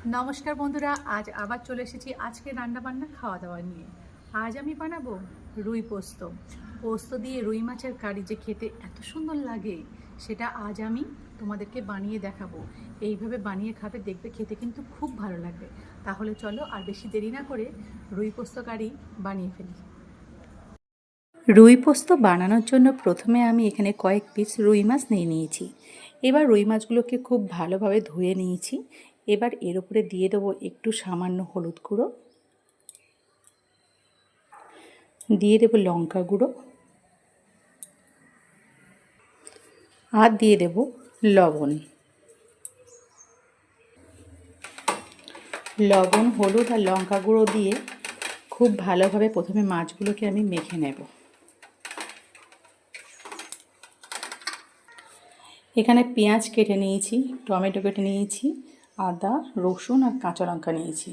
নমস্কার বন্ধুরা, আজ আবার চলে এসেছি আজকে রান্নাবান্না খাওয়া দাওয়া নিয়ে। আজ আমি বানাবো রুই পোস্ত। পোস্ত দিয়ে রুই মাছের কারি যে খেতে এত সুন্দর লাগে, সেটা আজ আমি তোমাদেরকে বানিয়ে দেখাবো। এইভাবে বানিয়ে খাবে, দেখবে খেতে কিন্তু খুব ভালো লাগবে। তাহলে চলো আর বেশি দেরি না করে রুই পোস্ত কারি বানিয়ে ফেলি। রুই পোস্ত বানানোর জন্য প্রথমে আমি এখানে কয়েক পিস রুই মাছ নিয়ে নিয়েছি। এবার রুই মাছগুলোকে খুব ভালোভাবে ধুয়ে নিয়েছি। এবার এর উপরে দিয়ে দেবো একটু সামান্য হলুদ গুঁড়ো, দিয়ে দেবো লঙ্কা গুঁড়ো, আর দিয়ে দেবো লবণ। লবণ, হলুদ আর লঙ্কা গুঁড়ো দিয়ে খুব ভালোভাবে প্রথমে মাছগুলোকে আমি মেখে নেব। এখানে পেঁয়াজ কেটে নিয়েছি, টমেটো কেটে নিয়েছি, আদা, রসুন আর কাঁচা লঙ্কা নিয়েছি।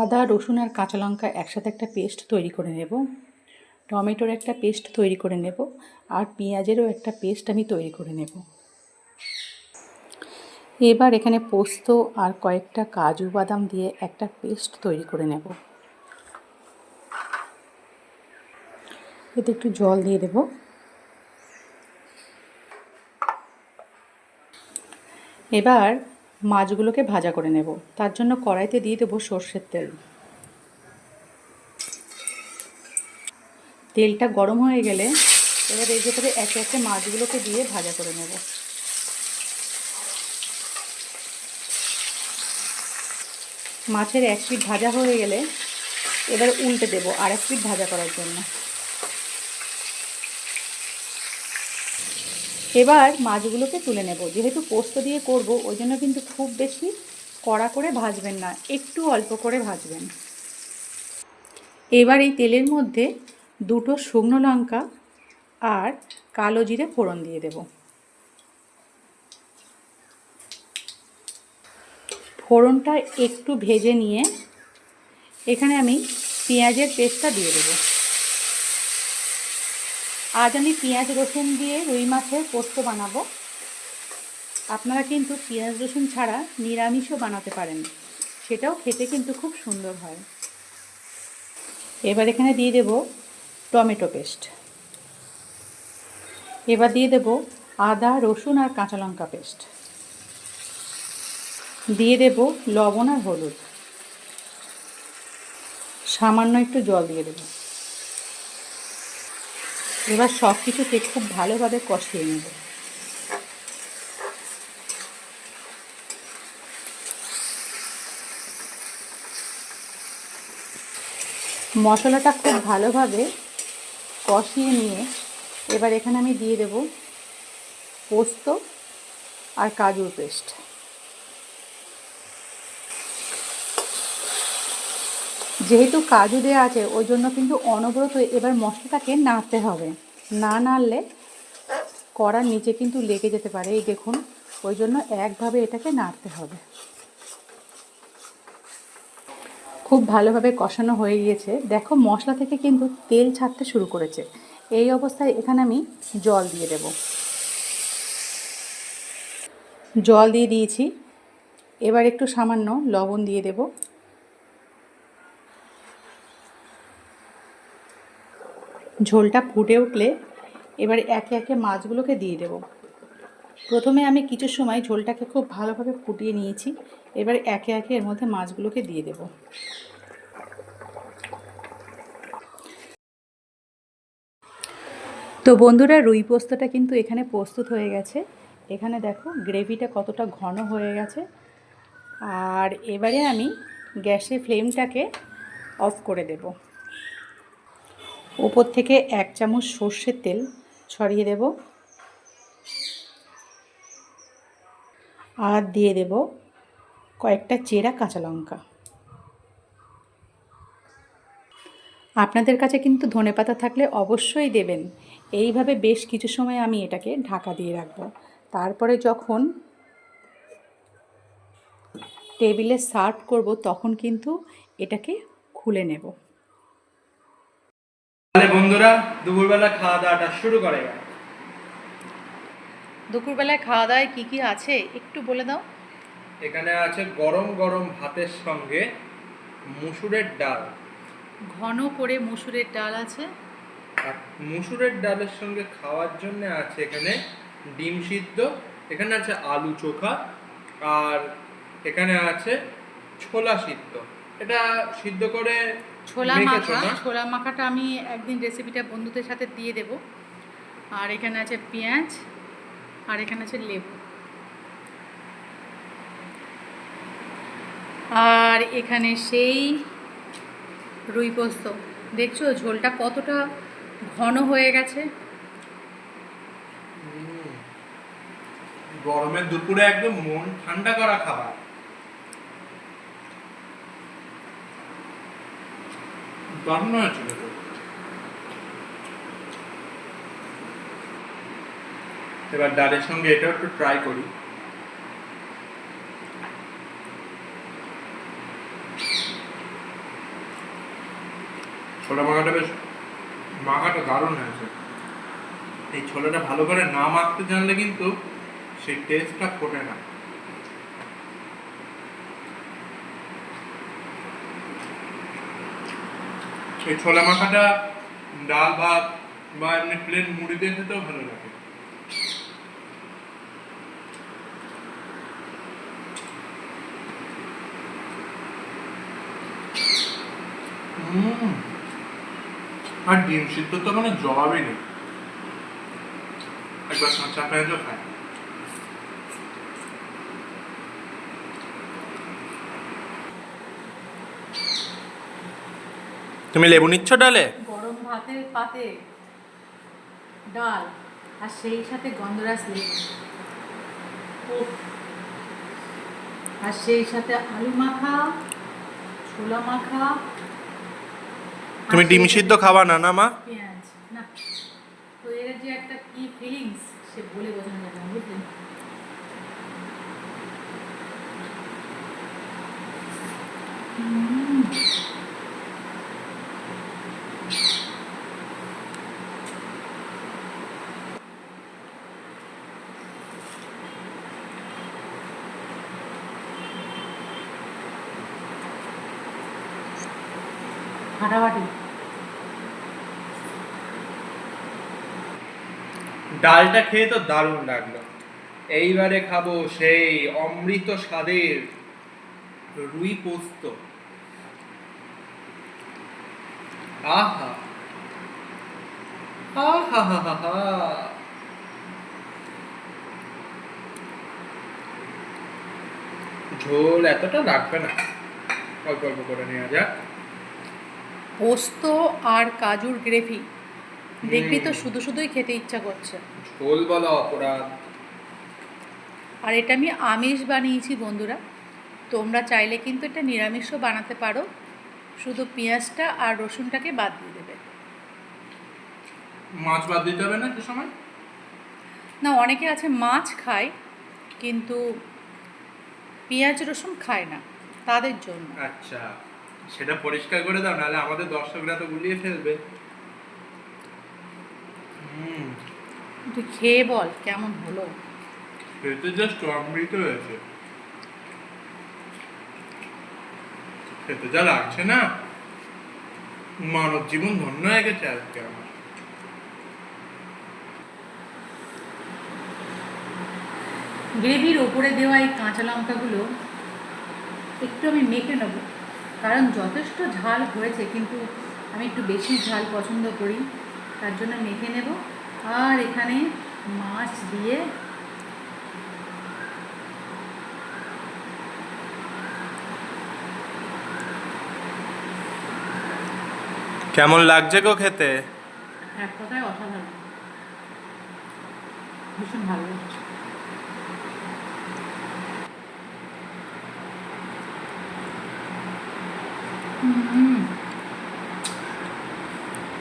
আদা, রসুন আর কাঁচা লঙ্কা একসাথে একটা পেস্ট তৈরি করে নেব। টমেটোর একটা পেস্ট তৈরি করে নেব, আর পেঁয়াজেরও একটা পেস্ট আমি তৈরি করে নেব। এবার এখানে পোস্ত আর কয়েকটা কাজু বাদাম দিয়ে একটা পেস্ট তৈরি করে নেব। এতে একটু জল দিয়ে দেব। এবার মাছগুলোকে ভাজা করে নেব। তার জন্য কড়াইতে দিয়ে দেবো সর্ষের তেল। তেলটা গরম হয়ে গেলে এবার এর ভেতরে একে একে মাছগুলোকে দিয়ে ভাজা করে নেব। মাছের এক পিঠ ভাজা হয়ে গেলে এবার উল্টে দেব আর এক পিঠ ভাজা করার জন্য। এবার মাছগুলোকে তুলে নেব। যেহেতু পোস্ত দিয়ে করব, ওই জন্য কিন্তু খুব বেশি কড়া করে ভাজবেন না, একটু অল্প করে ভাজবেন। এবার এই তেলের মধ্যে দুটো শুকনো লঙ্কা আর কালো জিরে ফোড়ন দিয়ে দেব। ফোড়নটা একটু ভেজে নিয়ে এখানে আমি পেঁয়াজের পেস্টটা দিয়ে দেব। আজ আমি পেঁয়াজ রসুন দিয়ে রুই মাছের পোস্ত বানাবো। আপনারা কিন্তু পেঁয়াজ রসুন ছাড়া নিরামিষও বানাতে পারেন, সেটাও খেতে কিন্তু খুব সুন্দর হয়। এবার এখানে দিয়ে দেব টমেটো পেস্ট। এবার দিয়ে দেব আদা, রসুন আর কাঁচা লঙ্কা পেস্ট। দিয়ে দেব লবণ আর হলুদ, সামান্য একটু জল দিয়ে দেব। এবার সব কিছুকে খুব ভালোভাবে কষিয়ে নেব। মশলাটা খুব ভালোভাবে কষিয়ে নিয়ে এবার এখানে আমি দিয়ে দেব পোস্ত আর কাজুর পেস্ট। যেহেতু কাজু দেওয়া আছে, ওই জন্য কিন্তু অনবরত এবার মশলাটাকে নাড়তে হবে। না নাড়লে কড়ার নিচে কিন্তু লেগে যেতে পারে। এই দেখুন, ওই জন্য একভাবে এটাকে নাড়তে হবে। খুব ভালোভাবে কষানো হয়ে গিয়েছে। দেখো, মশলা থেকে কিন্তু তেল ছাড়তে শুরু করেছে। এই অবস্থায় এখানে আমি জল দিয়ে দেব। জল দিয়ে দিয়েছি। এবার একটু সামান্য লবণ দিয়ে দেব। ঝোলটা ফুটে উঠলে এবার একে একে মাছগুলোকে দিয়ে দেব। প্রথমে আমি কিছু সময় ঝোলটাকে খুব ভালোভাবে ফুটিয়ে নিয়েছি। এবার একে একে এর মধ্যে মাছগুলোকে দিয়ে দেব। তো বন্ধুরা, রুই পোস্তটা কিন্তু এখানে প্রস্তুত হয়ে গেছে। এখানে দেখো গ্রেভিটা কতটা ঘন হয়ে গেছে। আর এবারে আমি গ্যাসের ফ্লেমটাকে অফ করে দেব। উপর থেকে 1 চামচ সর্ষের তেল ছড়িয়ে দেব, আর দিয়ে দেব কয়েকটা চেরা কাঁচা লঙ্কা। আপনাদের কাছে কিন্তু ধনেপাতা থাকলে অবশ্যই দেবেন। এইভাবে বেশ কিছু সময় আমি এটাকে ঢাকা দিয়ে রাখব। তারপরে যখন টেবিলে সার্ভ করব, তখন কিন্তু এটাকে খুলে নেব। তাহলে বন্ধুরা, দুপুরবেলা খাওয়া দাওয়াটা শুরু করে গেল। দুপুরবেলায় খাওয়া দাওয়ায় কী কী আছে একটু বলে দাও। এখানে আছে গরম গরম ভাতের সঙ্গে মুসুরের ডাল। ঘন করে মসুরের ডাল আছে। আর মুসুরের ডালের সঙ্গে খাওয়ার জন্য আছে এখানে ডিম সিদ্ধ, এখানে আছে আলু চোখা, আর এখানে আছে ছোলা সিদ্ধ। এটা সিদ্ধ করে ছোলা মেখেছো মাখা, না? ছোলা মাখাটা আমি একদিন রেসিপিটা বন্ধুদের সাথে দিয়ে দেব। আর এখানে আছে পেঁয়াজ, আর এখানে আছে লেবু, আর এখানে সেই রুই পোস্ত। দেখছো ঝোলটা কতটা ঘন হয়ে গেছে। গরমের দুপুরে একদম মন ঠান্ডা করা খাবার। দারুণ হয়েছিল তো। এবার ডালের সঙ্গে এটাও একটু ট্রাই করি। ছোলা মাখাটা দারুণ হয়েছে। এই ছোলাটা ভালো করে না মাখতে জানলে কিন্তু সেই টেস্টটা ফোটে না। এই ছোলা মাখাটা ডাল ভাত বা এমনি প্লেন মুড়ি দিয়ে খেতেও ভালো লাগে। আর ডিম সিদ্ধ তো মানে জবাবই নেই। একবার কাঁচা পেঁয়াজও খায়। তুমি লেবু নিচ্ছ ডালে? গরম ভাতের পাতে ডাল, আর সেই সাথে গন্ধরাজ লেবু, উফ। আর সেই সাথে আলু মাখা, ছোলা মাখা। তুমি ডিম সিদ্ধ খাওয়া না না মা? পেঁয়াজ না, তো এর যে একটা কি ফিলিংস সে বলে বোঝানো যাবে না, বুঝলেন? ফাটাফাটি। ডালটা খেয়ে তো দারুণ লাগলো। এইবারে খাবো সেই অমৃত স্বাদের রুই পোস্ত। আহা আহা হা হা হা। ঝোল এতটা লাগবে না, অল্প অল্প করে নেওয়া যাক। পোস্ত আর কাজুর গ্রেভি দেখবি তো শুধু শুধুই খেতে ইচ্ছা করছে। ঝোল বলা অপরাধ। আর এটা আমি আমিষ বানিয়েছি বন্ধুরা, তোমরা চাইলে কিন্তু এটা নিরামিষও বানাতে পারো, শুধু পেঁয়াজটা আর রসুনটাকে বাদ দিয়ে দেবে। মাছ বাদ দিতে হবে না সে সময়? না, অনেকে আছে মাছ খায় কিন্তু পেঁয়াজ রসুন খায় না, তাদের জন্য। আচ্ছা, সেটা পরিষ্কার করে দাও, নাহলে আমাদের দর্শকরা তো গুলিয়ে ফেলবে। তুই খেয়ে বল কেমন হলো। খেতে জাস্ট অমৃত হয়েছে। খেতে যা লাগছে না, মানব জীবন ধন্য হয়ে গেছে আজকে আমার। গ্রেভির ওপরে দেওয়া এই কাঁচা লঙ্কাগুলো একটু আমি মেখে নেব, কারণ যথেষ্ট ঝাল হয়েছে কিন্তু আমি একটু বেশি ঝাল পছন্দ করি, তার জন্য মেখে নেব। আর এখানে মাছ দিয়ে কেমন লাগছে গো খেতে? এক কথায় অসাধারণ, ভীষণ ভালো লাগছে।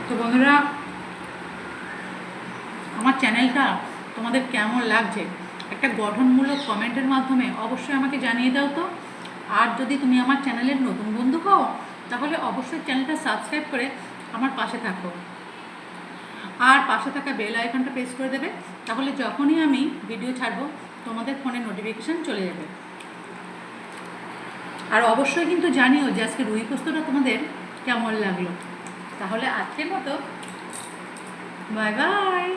তো বন্ধুরা, আমার চ্যানেলটা তোমাদের কেমন লাগছে একটা গঠনমূলক কমেন্টের মাধ্যমে অবশ্যই আমাকে জানিয়ে দাও তো। আর যদি তুমি আমার চ্যানেলের নতুন বন্ধু হও তাহলে অবশ্যই চ্যানেলটা সাবস্ক্রাইব করে আমার পাশে থাকো, আর পাশে থাকা বেল আইকনটা প্রেস করে দেবে, তাহলে যখনই আমি ভিডিও ছাড়বো তোমাদের ফোনে নোটিফিকেশান চলে যাবে। আর অবশ্যই কিন্তু জানিও যে আজকে রুই পোস্তটা তোমাদের কেমন লাগলো। তাহলে আজকের মতো বাই বাই।